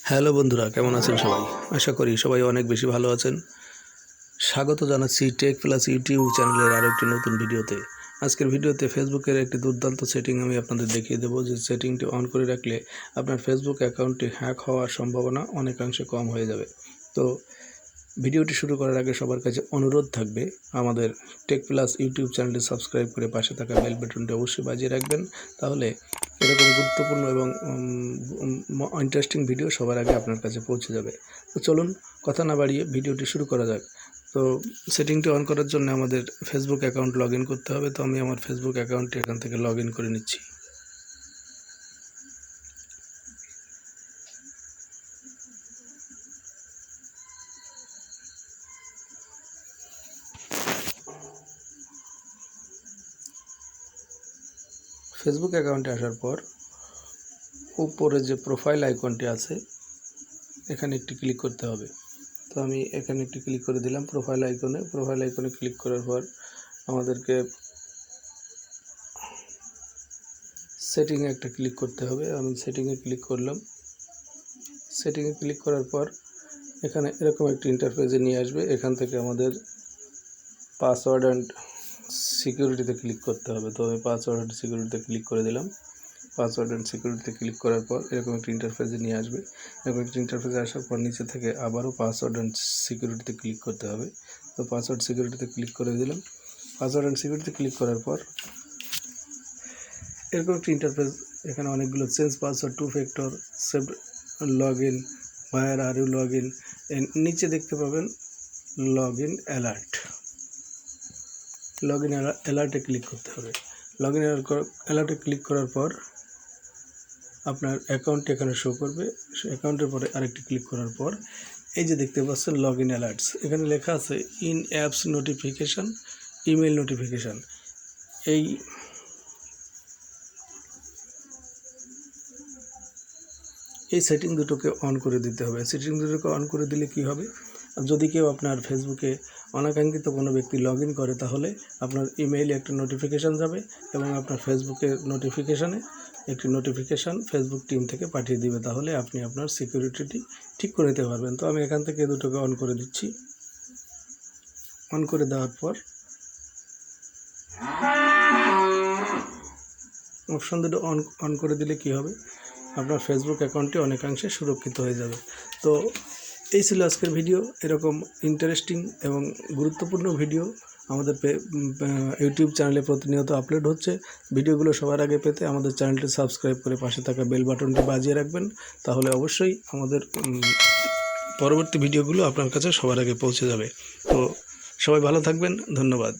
Hello বন্ধুরা, কেমন আছেন সবাই? আশা করি সবাই অনেক বেশি ভালো আছেন। স্বাগত জানাচ্ছি টেক প্লাস ইউটিউব চ্যানেলের আরও একটি নতুন ভিডিওতে। আজকের ভিডিওতে ফেসবুকের একটি দুর্দান্ত সেটিং আমি আপনাদের দেখিয়ে দেবো, যে সেটিংটি অন করে রাখলে আপনার ফেসবুক অ্যাকাউন্টটি হ্যাক হওয়ার সম্ভাবনা অনেকাংশে কম হয়ে যাবে। তো ভিডিওটি শুরু করার আগে সবার কাছে অনুরোধ থাকবে, আমাদের টেক প্লাস ইউটিউব চ্যানেলটি সাবস্ক্রাইব করে পাশে থাকা বেল বাটনটি অবশ্যই বাজিয়ে রাখবেন। তাহলে এরকম গুরুত্বপূর্ণ এবং ইন্টারেস্টিং ভিডিও সবার আগে আপনার কাছে পৌঁছে যাবে। তো চলুন কথা না বাড়িয়ে ভিডিওটি শুরু করা যাক। তো সেটিংটি অন করার জন্য আমাদের ফেসবুক অ্যাকাউন্ট লগ ইন করতে হবে। তো আমি আমার ফেসবুক অ্যাকাউন্টটি এখান থেকে লগ ইন করে নিচ্ছি। ফেসবুক অ্যাকাউন্টে আসার পর উপরে যে প্রোফাইল আইকনটি আছে এখানে একটি ক্লিক করতে হবে। তো আমি এখানে একটি ক্লিক করে দিলাম প্রোফাইল আইকনে ক্লিক করার পর আমাদেরকে সেটিংয়ে একটা ক্লিক করতে হবে। আমি সেটিংয়ে ক্লিক করলাম। সেটিংয়ে ক্লিক করার পর এখানে এরকম একটি ইন্টারফেসে নিয়ে আসবে। এখান থেকে আমাদের পাসওয়ার্ড অ্যান্ড সিকিউরিটিতে ক্লিক করতে হবে। তো আমি পাসওয়ার্ড অ্যান্ড সিকিউরিটিতে ক্লিক করে দিলাম। পাসওয়ার্ড অ্যান্ড সিকিউরিটিতে ক্লিক করার পর এরকম একটি ইন্টারফেসে নিয়ে আসবে। এরকম একটি ইন্টারফেসে আসার পর নিচে থেকে আবারও পাসওয়ার্ড অ্যান্ড সিকিউরিটিতে ক্লিক করতে হবে। তো পাসওয়ার্ড সিকিউরিটিতে ক্লিক করে দিলাম। পাসওয়ার্ড অ্যান্ড সিকিউরিটিতে ক্লিক করার পর এরকম একটি ইন্টারফেস, এখানে অনেকগুলো change password, 2 factor, save log in, where are you log in, নিচে দেখতে পাবেন log in alert. Log in অ্যালার্টে ক্লিক করতে হবে। লগ ইন অ্যালার্টে ক্লিক করার পর আপনার অ্যাকাউন্টটি এখানে শো করবে। অ্যাকাউন্টের পরে আরেকটি ক্লিক করার পর এই যে দেখতে পাচ্ছেন লগ ইন অ্যালার্টস, এখানে লেখা আছে in apps notification, email notification. এই সেটিং দুটোকে অন করে দিতে হবে। সেটিং দুটোকে অন করে দিলে কি হবে, যদি কেউ আপনার ফেসবুকে অনাকাঙ্ক্ষিত কোনো ব্যক্তি লগ ইন করে, তাহলে আপনার ইমেইলে একটা নোটিফিকেশান যাবে এবং আপনার ফেসবুকের নোটিফিকেশানে একটি নোটিফিকেশান ফেসবুক টিম থেকে পাঠিয়ে দিবে। তাহলে আপনি আপনার সিকিউরিটিটি ঠিক করে নিতে পারবেন। তো আমি এখান থেকে দুটোকে অন করে দিচ্ছি। অন করে দেওয়ার পর অপশন দুটো অন করে দিলে কি হবে, আপনার ফেসবুক অ্যাকাউন্টটি অনেকাংশে সুরক্ষিত হয়ে যাবে। তো এই ছিল আজকের ভিডিও। এরকম ইন্টারেস্টিং এবং গুরুত্বপূর্ণ ভিডিও আমাদের ইউটিউব চ্যানেলে প্রতিনিয়ত আপলোড হচ্ছে। ভিডিওগুলো সবার আগে পেতে আমাদের চ্যানেলটি সাবস্ক্রাইব করে পাশে থাকা বেল বাটনটি বাজিয়ে রাখবেন। তাহলে অবশ্যই আমাদের পরবর্তী ভিডিওগুলো আপনার কাছে সবার আগে পৌঁছে যাবে। তো সবাই ভালো থাকবেন। ধন্যবাদ।